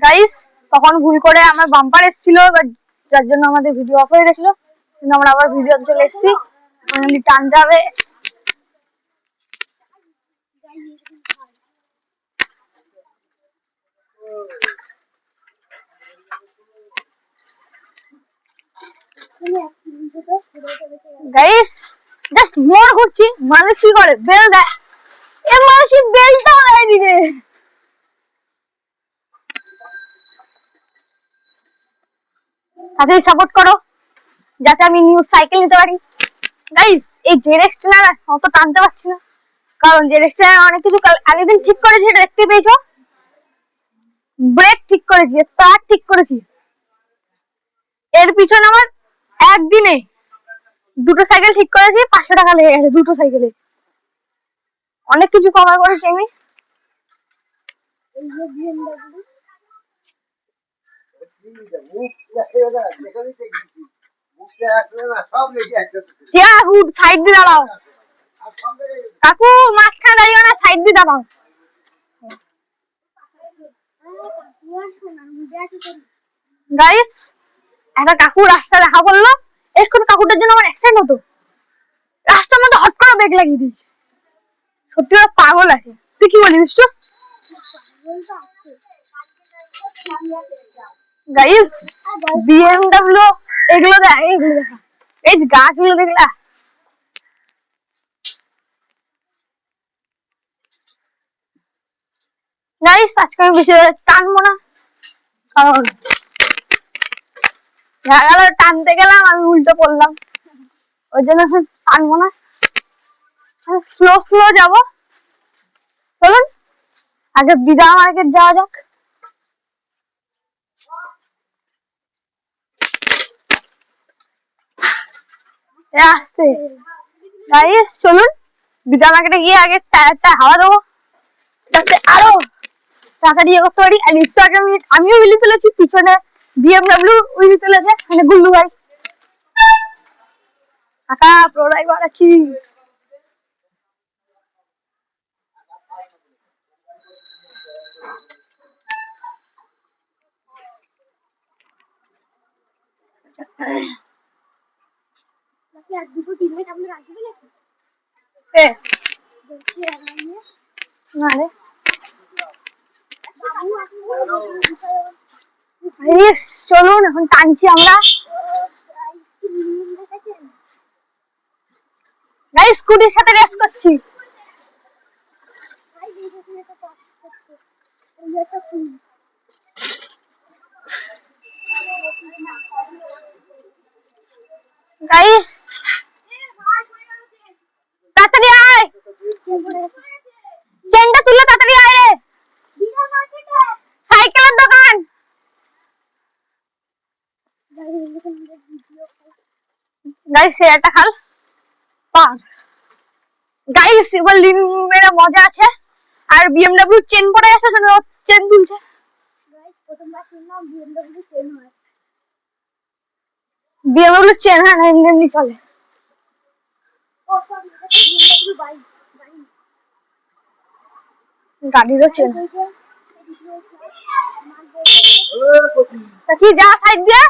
Guys তখন ভুল করে আমার বাম্পার এসেছিল, যার জন্য আমাদের ভিডিও অফ হয়ে গেছিল, কিন্তু আমরা আবার ভিডিওতে চলে এসেছি। টানতে হবে। গাইস জাস্ট মোর ঘুরছি, মানুষ কি করে বেল দেয়, এ মানুষ বেলটাও দেয়নি রে। তাদের সাপোর্ট করো যাতে আমি নিউ সাইকেল নিতে পারি। গাইস এই জেরেক্সটা না অত টানতে পারছি না, কারণ জেরেক্সটা অনেক কিছু আগের ঠিক করেছি, এটা দেখতে পেয়েছো। ব্রেক ঠিক করেছি, স্টার্ট ঠিক করেছি, এর পিছনে আমার একদিনে দুটো সাইকেল ঠিক করেছি, 500 টাকা লেগে গেছে দুটো সাইকেলে। অনেক কিছু কভার করেছি আমি। সাইড দিয়ে দাঁড়াও কাকু, মাঝখানে দাঁড়িয়ে না, সাইড দিয়ে দাঁড়াও। গাইস একটা কাকু রাস্তা দেখা করলো, এক্ষুনি কাকুটার জন্য আমার অ্যাক্সিডেন্ট হতো, রাস্তার মধ্যে হট করে ব্রেক লাগিয়ে দিয়েছে। সত্যি পাগল আছে, তুই কি বলিস? গাইস বিএমডব্লিউ এগুলো দেখা, এই গাছগুলো দেখলা? গাইস আজকে আমি বেশি টানবো না, কারণ টানতে গেলাম আমি উল্টো পড়লাম, ওই জন্য টানবো না, স্লো স্লো যাবো। চলুন আগে বিদা মার্কেট যাওয়া যাক। আসতে গাইস চলুন বিদা মার্কেটে গিয়ে আগে টায়ারটা হাওয়া দেবো, যাতে আরো তাড়াতাড়ি ইয়ে করতে পারি। আর একটু আগে আমিও উইলি তুলেছি, পিছনে বিএমডব্লিউ উইলি তুলেছে, মানে গুল্লু ভাই। কাকা প্রোডাইভার আছি। চলুন এখন টানছি আমরা। স্কুটির সাথে রেস করছি। গাইস তাড়াতাড়ি আয়, চেনটা তুলে তাড়াতাড়ি আয় রে, সাইকেলের দোকান। গাইস একটা খাল পাঁচ। গাইস এবার লিন মেরা মজা আছে, আর বিএমডব্লিউ চেন পড়ে গেছে, জন্য চেন তুলছে। বিএমডব্লিউ চেন হ্যাঁ এমনি চলে। গাড়িরও চেন কি যা সাইড দিয়ে।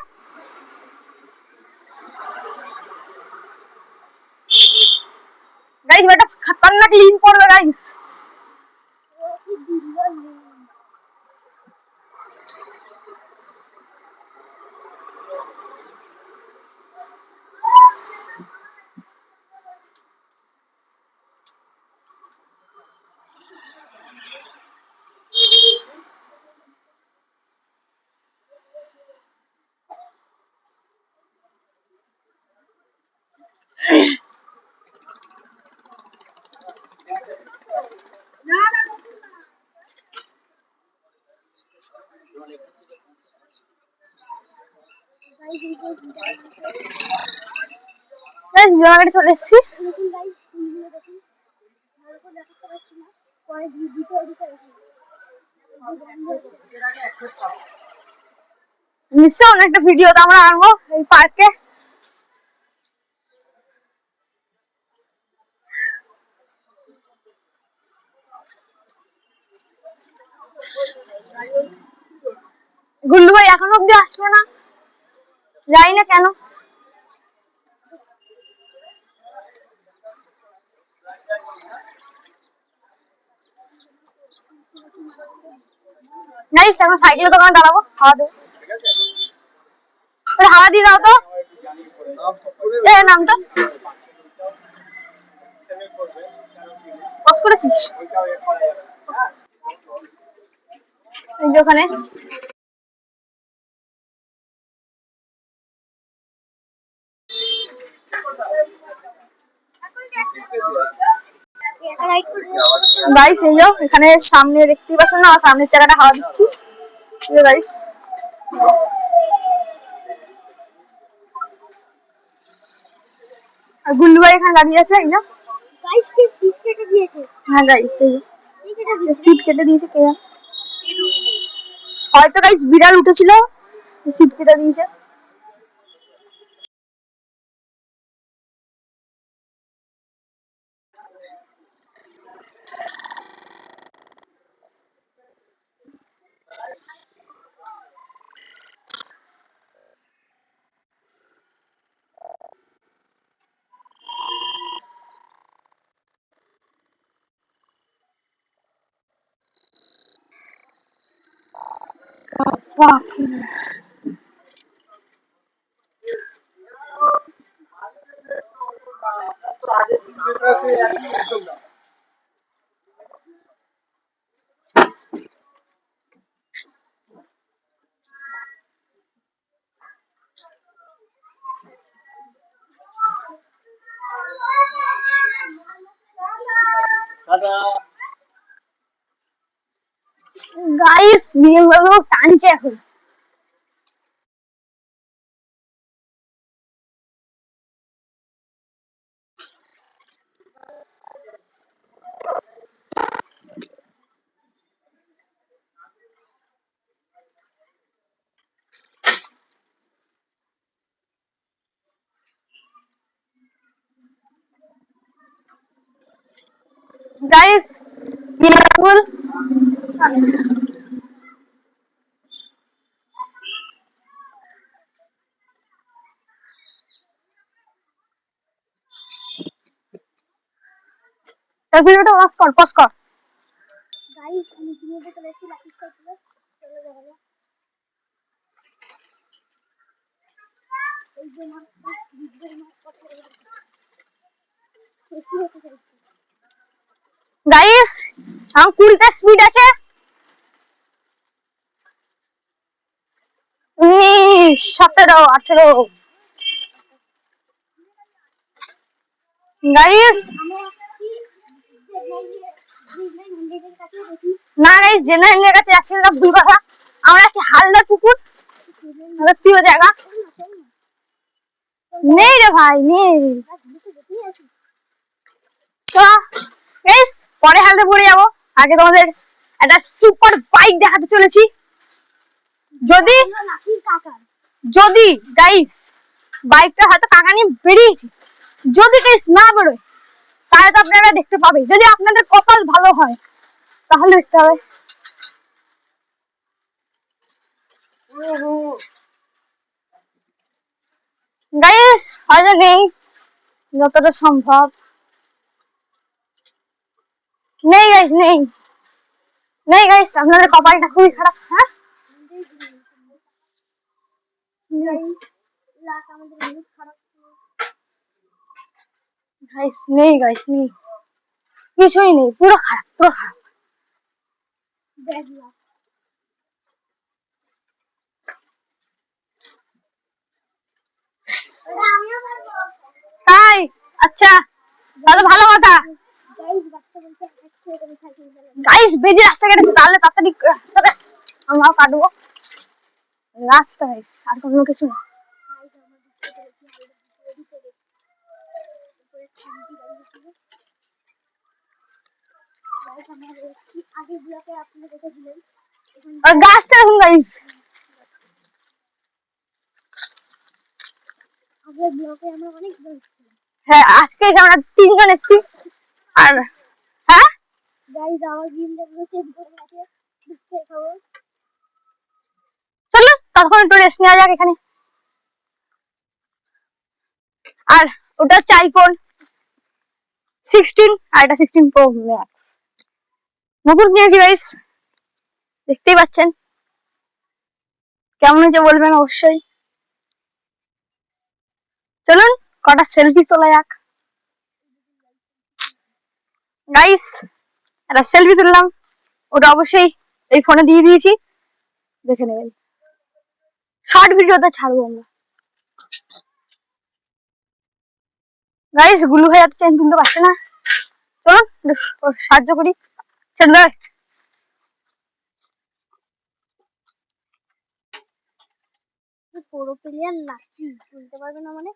গাইস এটা খতরনাক লিন পড়বে গাইস। চলে এসছি। নিশ্চয় অনেকটা ভিডিও তো আমরা আনবো এই পার্কে। গুল্লু ভাই এখনো অব্দি আসলো না, জানি না কেন। গাইস এখন সাইকেলের দোকানে দাঁড়াবো, হাওয়া দেবো। হাওয়া দিয়ে দাও তো, নাম তো পজ করেছিস এই যে ওখানে। গাইস এই যে এখানে সামনে দেখতে পাচ্ছেন না, সামনের জায়গাটা হাওয়া দিচ্ছি গাইস। আর গুল্লু ভাই এখানে দাঁড়িয়ে আছে, এই না গাইস কি সিট কেটে দিয়েছে। হ্যাঁ গাইস এই কেটে দিয়েছে, সিট কেটে দিয়েছে কে জানে, হয়তো গাইস বিড়াল উঠেছিল, সিট কেটে দিয়েছে। গাইস বিএমডব্লিউ টানছে এখন। গাইস বিএমডব্লিউ এই ভিডিওটা পজ কর। গাইস আমি ভিডিওতে চলে এসেছি লাকি সাইকেলে, চলে যাবো। এই যে আমার ভিডিওর মাছ কথা বলতে গাইস আমার 20টা স্পিড আছে, 19 17 18 গাইস। না গাইস জেনারেলের কাছে যাচ্ছি না, ভুল কথা। আমরা আছি হালদার পুকুর, আমাদের প্রিয় জায়গা। নেই রে ভাই নেই, তো গাইস পরে হালদা পড়ে যাবো। আগে তোমাদের একটা সুপার বাইক দেখাতে চলেছি। যদি যদি গাইস বাইকটা হয়তো কাকা নিয়ে বেরিয়েছি, যদি গাইস না বেরোয় তাহলে তো আপনারা দেখতে পাবে, যদি আপনাদের কপাল ভালো হয় তাহলে দেখতে হবে। গাইস হয়তো নেই, যতটা সম্ভব নেই গাইস, নেই নেই গাইস, আপনাদের কপালটা খুবই খারাপ। হ্যাঁ গাইস নেই, গাইস নেই, কিছুই নেই, পুরো খারাপ, পুরো খারাপ। তাই আচ্ছা, তাহলে ভালো কথা। গাইস বেজে রাস্তা কেটেছে, তাহলে তাড়াতাড়ি রাস্তাটা আমরাও কাটবো। রাস্তা গাইস আর কোনো কিছু না। আর গাছটা এখন গাইস, হ্যাঁ আজকে আমরা 3 জন এসেছি। আর হ্যাঁ গাইস আমার বিএমডব্লিউ চেঞ্জ করে গেছে, চলো তখন একটু রেস্ট নেওয়া যাক এখানে। আর ওটা হচ্ছে আইফোন 16 আর এটা 16 প্রো ম্যাক্স, নতুন কিনেছি গাইস, দেখতেই পাচ্ছেন। কেমন হয়েছে বলবেন অবশ্যই। চলুন কটা সেলফি তোলা যাক গাইস। একটা সেলফি তুললাম, ওটা অবশ্যই এই ফোনে দিয়ে দিয়েছি, দেখে নেবেন, শর্ট ভিডিওতে ছাড়বো আমরা। গাইস গুলু ভাই এত চেন তুলতে পারছে না, চলুন সাহায্য করি। চল পুরো প্লেয়ার নাকি তুলতে পারবে না মানে?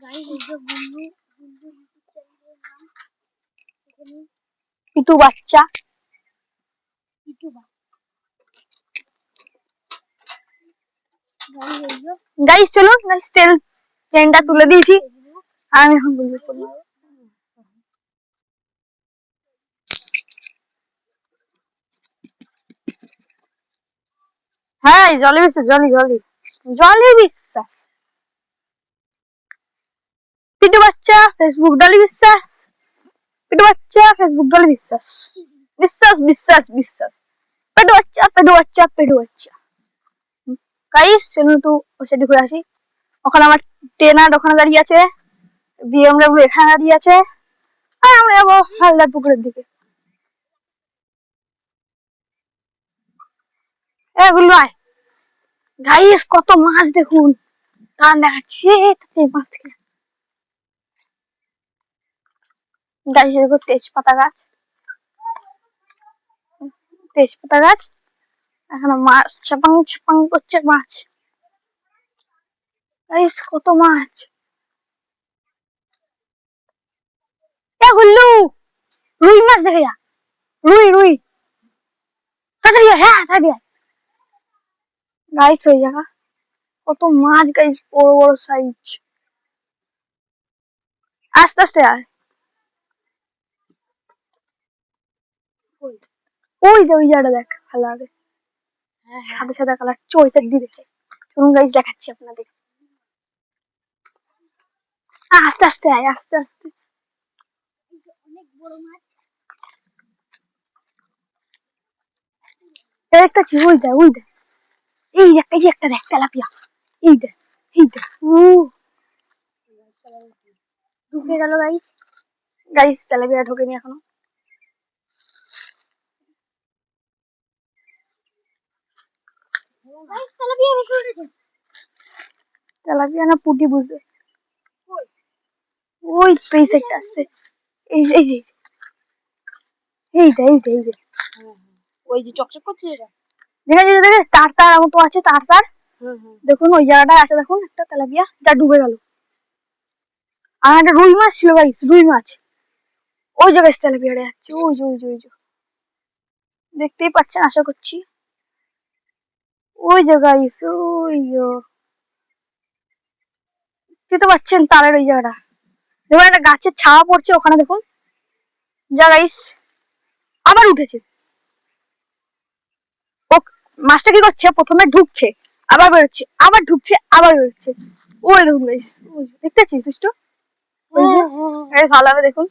গাইস এই যে গুলু পিটু বাচ্চা, পিটু গাইস চলুন গাইস তেল ট্রেনটা তুলে দিয়েছি, আমি এখন গুলু করবো। হ্যাঁ জলি বিশ্বাস, জলি জলি জলি বিশ্বাস, পিটু বাচ্চা ফেসবুক ডলি বিশ্বাস, পিটু বাচ্চা ফেসবুক ডলি বিশ্বাস, বিশ্বাস বিশ্বাস বিশ্বাস, পেটু বাচ্চা পেটু বাচ্চা পেটু বাচ্চা। গাইস চলুন একটু ওর সাথে ঘুরে আসি। ওখানে আমার ট্রেনার ওখানে দাঁড়িয়ে আছে, বিএমডব্লিউ এখানে দাঁড়িয়ে আছে, আর আমরা যাবো হালদার পুকুরের দিকে। এগুলো আয় গাইস, কত মাছ দেখুন, টান দেখাচ্ছি মাছ থেকে। গাইস দেখো তেজপাতা গাছ, তেজপাতা গাছ, এখানে মাছ ছাপাং ছাপাং করছে মাছ। গাইস কত মাছ, গুল্লু রুই মাছ দেখে যা, রুই রুই তাড়াতাড়ি হ্যাঁ তাড়াতাড়ি। গাইস ওই জায়গা কত মাছ গাইস, বড় বড় সাইজ, আস্তে আস্তে আয়। ওই যে ওই জায়গাটা দেখ ভালো হবে, সাদা সাদা কালার, ওই সাইড দিয়ে দেখে। চলুন গাইস দেখাচ্ছি আপনাদের, আস্তে আস্তে আয় আস্তে আস্তে। অনেক বড় মাছ দেখতেছি, ওই দেখ ওই দেখ, এই যে একটা দেখ তেলাপিয়া, এই দেখ এই দেখ, ঢুকে গেল গাইস, গাইস তেলাপিয়া ঢোকেনি এখনো। তেলাপিয়া না পুঁটি বুঝে, ওই তো এই সাইডটা আসছে, এই যে এই যে এইটা এইটা এই যে ওই যে চকচক করছে এটা, দেখে দেখে তার তার মতো আছে, তার তার দেখুন ওই জায়গাটায় আছে, দেখুন একটা তেলাপিয়া যা ডুবে গেল। আর একটা রুই মাছ ছিল গাইস, রুই মাছ ওই জায়গায় তেলাপিয়াটা যাচ্ছে, ওই যে ওই যে ওই যে দেখতেই পাচ্ছেন আশা করছি, ওই যে গাইস ওই দেখতে পাচ্ছেন তারের ওই জায়গাটা, দেখুন একটা গাছের ছাওয়া পড়ছে ওখানে, দেখুন যা গাইস আবার উঠেছে। ও মাছটা কি করছে, প্রথমে ঢুকছে আবার বেরোচ্ছে, আবার ঢুকছে আবার বেরোচ্ছে, ওই দেখুন গাইস দেখতে পাচ্ছিস সুষ্ঠু, ভালো হবে দেখুন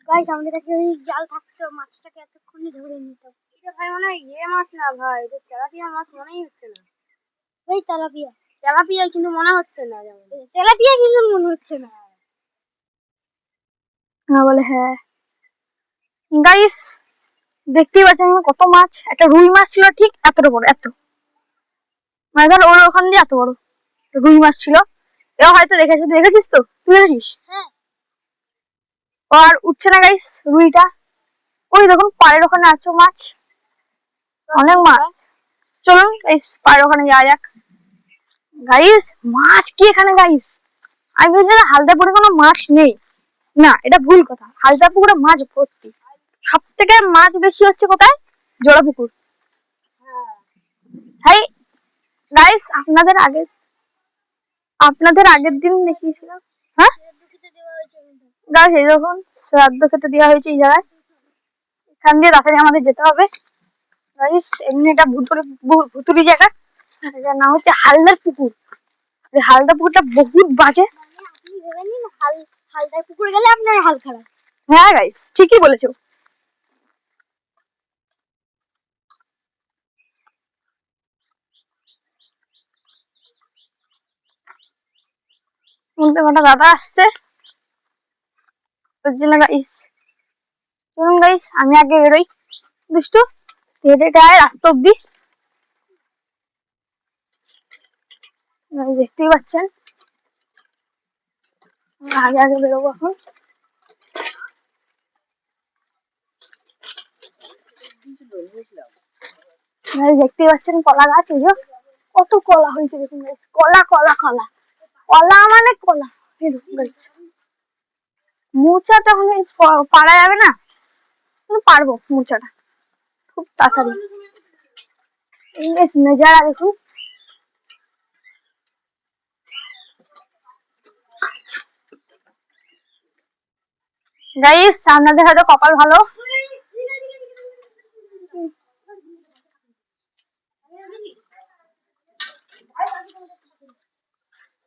গাইস। আমাদের কাছে ওই জাল থাকতো, মাছটাকে এতক্ষণে ধরে নিতাম। এটা ভাই মনে হয় ইয়ে মাছ না ভাই, এটা তেলাপিয়া মাছ মনেই হচ্ছে না। ওই তেলাপিয়া তেলাপিয়া কিন্তু মনে হচ্ছে না, যেমন তেলাপিয়া কিন্তু মনে হচ্ছে না। হ্যাঁ বলে হ্যাঁ গাইস দেখতেই পাচ্ছেন কত মাছ, একটা রুই মাছ ছিল ঠিক এতটা বড়, এত মানে ধর ওর ওখান দিয়ে এত বড় রুই মাছ ছিল। এও হয়তো দেখেছিস, দেখেছিস তো তুই দেখেছিস, আর উঠছে না গাইস রুইটা, ওই দেখুন পাড়ের ওখানে আছে মাছ, অনেক মাছ। চলুন গাইস পাড়ের ওখানে যাওয়া যাক। গাইস মাছ কি এখানে গাইস, আমি বলছি হালদাপুরে কোনো মাছ নেই, না এটা ভুল কথা, হালদাপুরে মাছ ভর্তি। সব থেকে মাছ বেশি হচ্ছে কোথায়, জোড়াপুকুর। হাই গাইস আপনাদের আগের দিন দেখিয়েছিলাম, হ্যাঁ গাইস এই যখন শ্রাদ্ধ খেতে দেওয়া হয়েছে এই জায়গায়, এখান দিয়ে তাড়াতাড়ি আমাদের যেতে হবে গাইস। এমনি এটা ভুতুরি জায়গা, এটার নাম হচ্ছে হালদার পুকুর। এই হালদার পুকুরটা বহুত বাজে। আপনি ভেবে নিন হালদার পুকুর গেলে আপনার হাল খারাপ। হ্যাঁ গাইস ঠিকই বলেছো। শুনতে কটা দাদা আসছে ওর জন্য গাইস। শুনুন গাইস আমি আগে বেরোই, দুষ্টু হেঁটে হেঁটে আয় রাস্তা অব্দি। দেখতেই পাচ্ছেন আগে আগে বেরোবো এখন। দেখতেই পাচ্ছেন কলা গাছ, এই যে কত কলা হয়েছে দেখুন গাইস, কলা কলা কলা কলা মানে কলা। মোচাটা হলে পারা যাবে না, কিন্তু পারবো মোচাটা খুব তাড়াতাড়ি। নজারা দেখুন গাইস, আপনাদের হয়তো কপাল ভালো,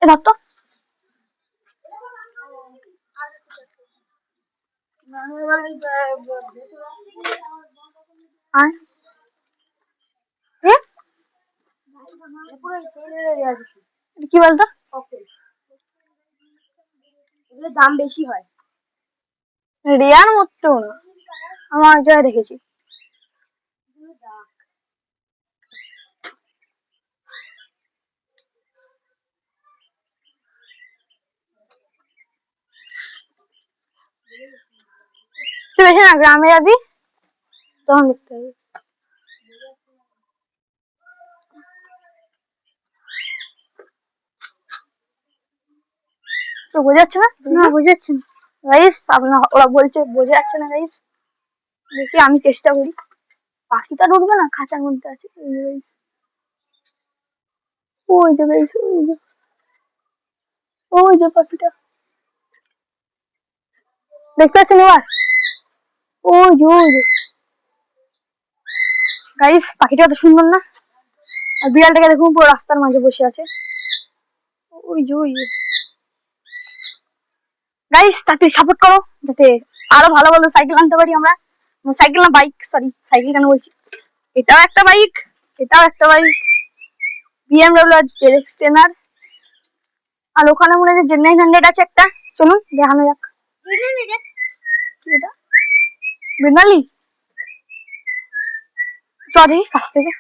এ ধর তো কি বলতো, দাম বেশি হয় রিয়ার মতন আমার যা দেখেছি। তুই বেশি না গ্রামে যাবি তখন দেখতে হবে। তো বোঝা যাচ্ছে না? না বোঝা যাচ্ছে না গাইস, আপনার ওরা বলছে বোঝা যাচ্ছে না গাইস। দেখি আমি চেষ্টা করি। পাখিটা ঢুকবে না, খাঁচার মধ্যে আছে। ওই যে গাইস, ওই যে পাখিটা দেখতে পাচ্ছেন এবার, ওই যে ওই যে গাইস পাখিটা এত সুন্দর না। আর বিড়ালটাকে দেখুন পুরো রাস্তার মাঝে বসে আছে, ওই যে ওই যে। গাইস তাড়াতাড়ি সাপোর্ট করো যাতে আরো ভালো ভালো সাইকেল আনতে পারি আমরা। সাইকেল না বাইক, সরি সাইকেল কেন বলছি, এটাও একটা বাইক, এটাও একটা বাইক, BMW আর ZX ট্রেনার। আর ওখানে মনে হয় জেড 900 আছে একটা, চলুন দেখানো যাক। এটা বেনালি চড়ি কাছ থেকে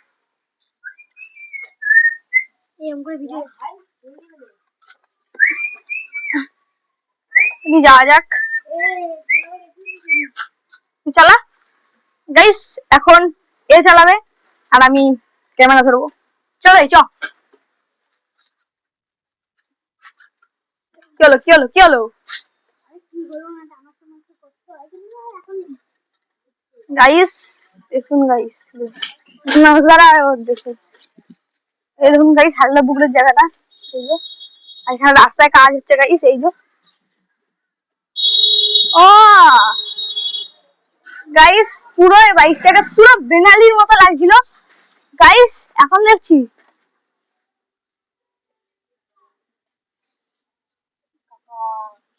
যাওয়া যাক, চালা গাইস। এখন এ চালাবে আর আমি ক্যামেরা ধরবো, চলো চ। কি হলো কি হলো কি হলো গাইস, দেখুন গাইস নজারা দেখুন, এই দেখুন গাইস হালদা পুকুরের জায়গাটা, এই যে এখানে রাস্তায় কাজ হচ্ছে গাইস, এই যে ও গাইস পুরো এই বাইকটাকে পুরো বেঙ্গালির মতো লাগছিল গাইস, এখন দেখছি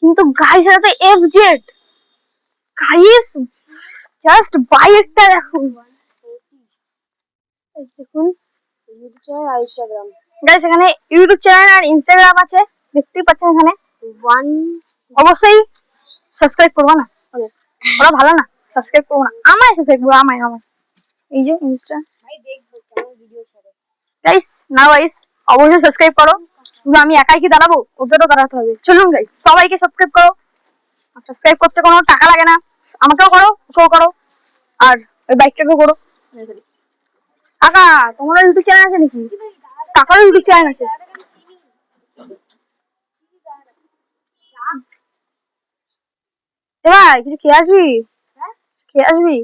কিন্তু গাইস এটা তো FZ গাইস, জাস্ট বাইকটা দেখুন দেখুন। গাইস এখানে ইউটিউব চ্যানেল আর ইনস্টাগ্রাম আছে, দেখতেই পাচ্ছেন এখানে অবশ্যই সাবস্ক্রাইব করবো না, ওরা ভালো না, সাবস্ক্রাইব করবো না, আমায় সাবস্ক্রাইব করবো, আমায় আমায়। এই যে ইনস্টা গাইস, না গাইস অবশ্যই সাবস্ক্রাইব করো, শুধু আমি একাই কি দাঁড়াবো, ওদেরও দাঁড়াতে হবে। চলুন গাইস সবাইকে সাবস্ক্রাইব করো, সাবস্ক্রাইব করতে কোনো টাকা লাগে না, আমাকেও করো ওকেও করো আর ওই বাইকটাকেও করো। কাকা তোমার ইউটিউব চ্যানেল আছে নাকি? কাকার ইউটিউব চ্যানেল আছে। ভাই কিছু খেয়ে আসবি, খেয়ে আসবি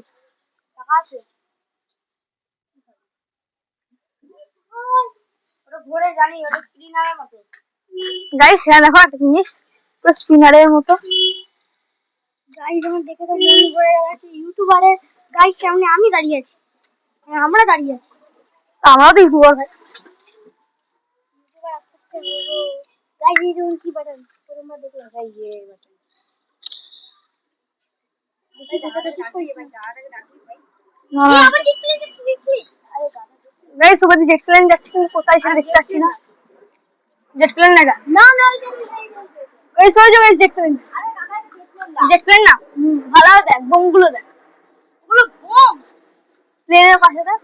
গাইস। হ্যাঁ দেখো একটা জিনিস পুরো স্পিনারের মতো, গাইস আমার দেখে তো মন ভরে গেছে ইউটিউবারের গাইস সামনে আমি দাঁড়িয়ে আছি আমরা দাঁড়িয়ে আছি আমরাও তো ইউটিউবার ভাই ইউটিউবার আস্তে আস্তে গাইস এই দেখুন কি বাটন তোমরা দেখলে গাইস এই বাটন গাইস সুবাদি জেট প্লেন যাচ্ছে কিন্তু কোথায় সেটা দেখতে পাচ্ছি না জেট প্লেন না না না ওই সরে যাও জেট প্লেন না ভালো দেখ বোমগুলো দেখ ওগুলো বোম প্লেনের পাশে দেখ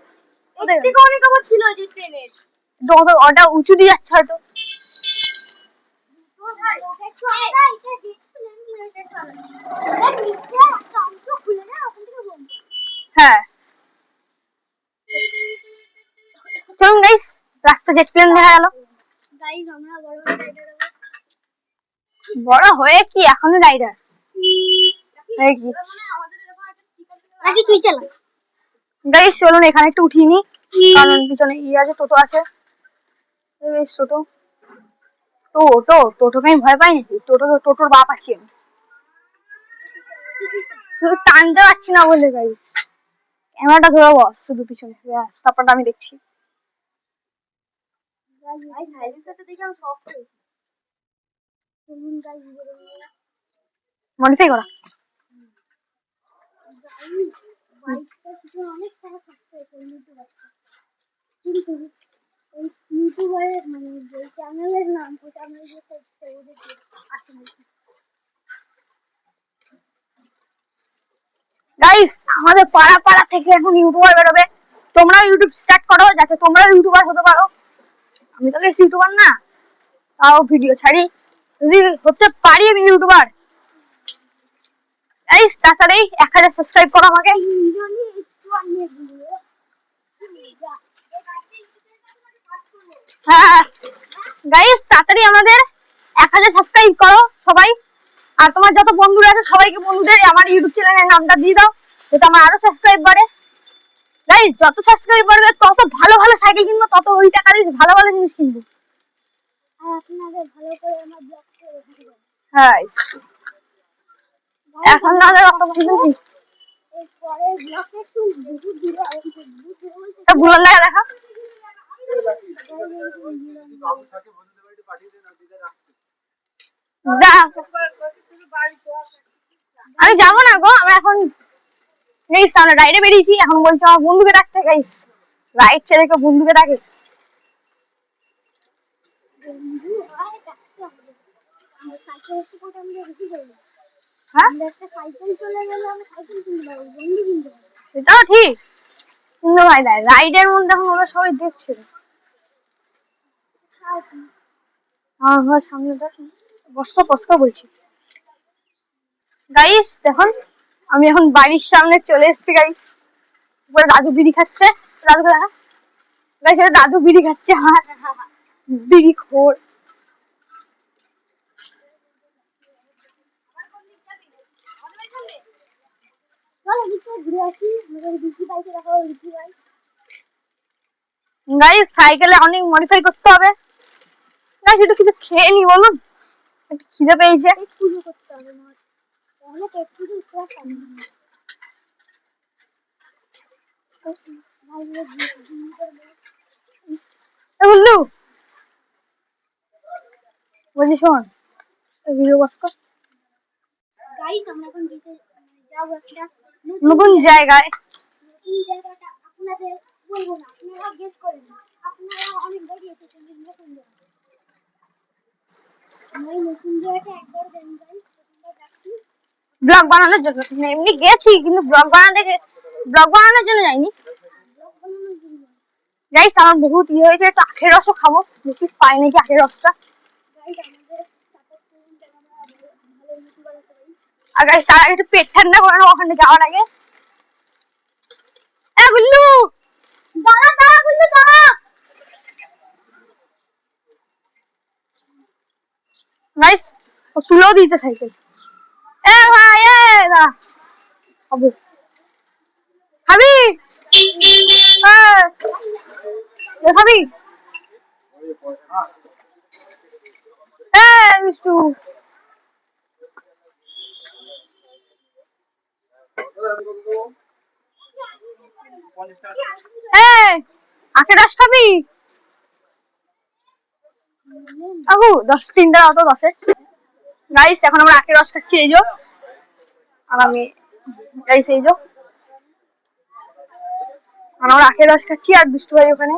ওদের থেকে অনেক আবার ছিল যে প্লেনের ওটা উঁচু দিয়ে যাচ্ছে হয়তো হ্যাঁ চলুন গাইস রাস্তা জেট প্লেন দেখা গেল গাইস আমরা বড় হয়ে কি এখনো রাইডার নাকি তুই চালা গাইস চলুন এখানে একটু উঠিয়ে নি কারণ পিছনে আছে টোটো আছে টোটো টোটোকে আমি ভয় পাই নাকি টোটোর বাপ আছি আমি শুধু টানতে পারছি না বলে গাইস ক্যামেরাটা ধরে বস শুধু পিছনে তারপরটা আমি দেখছি মডিফাই করা ইউটিউবারের মানে যে চ্যানেলের নাম ওই চ্যানেল গাইস আমাদের পাড়া থেকে এখন ইউটিউবার বেরোবে তোমরাও ইউটিউব স্টার্ট করো যাতে তোমরাও ইউটিউবার হতে পারো আমি তো বেশ ইউটিউবার না তাও ভিডিও ছাড়ি যদি হতে পারি আমি ইউটিউবার গাইস তাড়াতাড়ি 1000 সাবস্ক্রাইব করো আমাকে হ্যাঁ গাইস তাড়াতাড়ি আমাদের 1000 সাবস্ক্রাইব করো সবাই আর তোমার যত বন্ধুরা আছে সবাইকে বন্ধুদের আমার ইউটিউব চ্যানেলের নামটা দিয়ে দাও যাতে আমার আরো সাবস্ক্রাইব বাড়ে গাইস যত সাবস্ক্রাইব বাড়বে তত ভালো ভালো সাইকেল কিনবো তত ওই টাকা দিয়ে ভালো ভালো জিনিস কিনবো আর আপনাদের ভালো করে আমার ব্লগ করে দেখাবো হ্যাঁ এখন না অত বন্ধু নেই এরপরে ব্লগে একটু বহু দূরে আর বুলান লাগা দেখা আমি যাবো না গো আমরা এখন গাইস আমরা রাইডে বেরিয়েছি এখন বলছি আমার বন্ধুকে ডাকতে গাইস রাইড ছেড়ে কেউ বন্ধুকে ডাকে এটাও ঠিক কিন্তু ভাই রাইডের মধ্যে এখন ওরা সবাই দেখছে আমার সামনে বস্তা পস্কা বলছি গাইস দেখুন আমি এখন বাড়ির সামনে চলে এসেছি গাইস উপরে দাদু বিড়ি খাচ্ছে দাদুকে দেখা গাইস দাদু বিড়ি খাচ্ছে আমার বিড়ি খোর গাইস সাইকেলে অনেক মডিফাই করতে হবে গাইস একটু কিছু খেয়ে নি বলুন একটু খিদে পেয়েছে পুজো করতে হবে না তাহলে পেট পুজো বললু বলছি শোন ভিডিও কষ্ট গাইস আমরা এখন যাব একটা নতুন জায়গায় এই জায়গাটা আপনাদের বলবো না আপনারা গেস করেন আপনারা অনেক জায়গায় এসেছেন নতুন জায়গা আমরা নতুন জায়গাটা একবার যাই গাইস তোমরা যাচ্ছি ব্লগ বানানোর জন্য এমনি গেছি কিন্তু ব্লগ বানানোর জন্য যাইনি গাইস আমার বহুত হয়েছে একটু আখের রসও খাবো বেশি পাই নাকি আখের রসটা আর গাইস তার আগে একটু পেট ঠান্ডা করে নেবো ওখানে যাওয়ার আগে গুল্লু দাঁড়া গুল্লু দাঁড়া গাইস ও তুলেও দিয়েছে সাইকেল ভাই খাবো খাবি খাবি মিষ্টু আখের রস খাবি? আবু 10 অত 10 গাইস এখন আমরা আখের রস খাচ্ছি এই যে। আর আমি গাইস এই যে আমরা আখের রস খাচ্ছি আর দুষ্টু ভাই ওখানে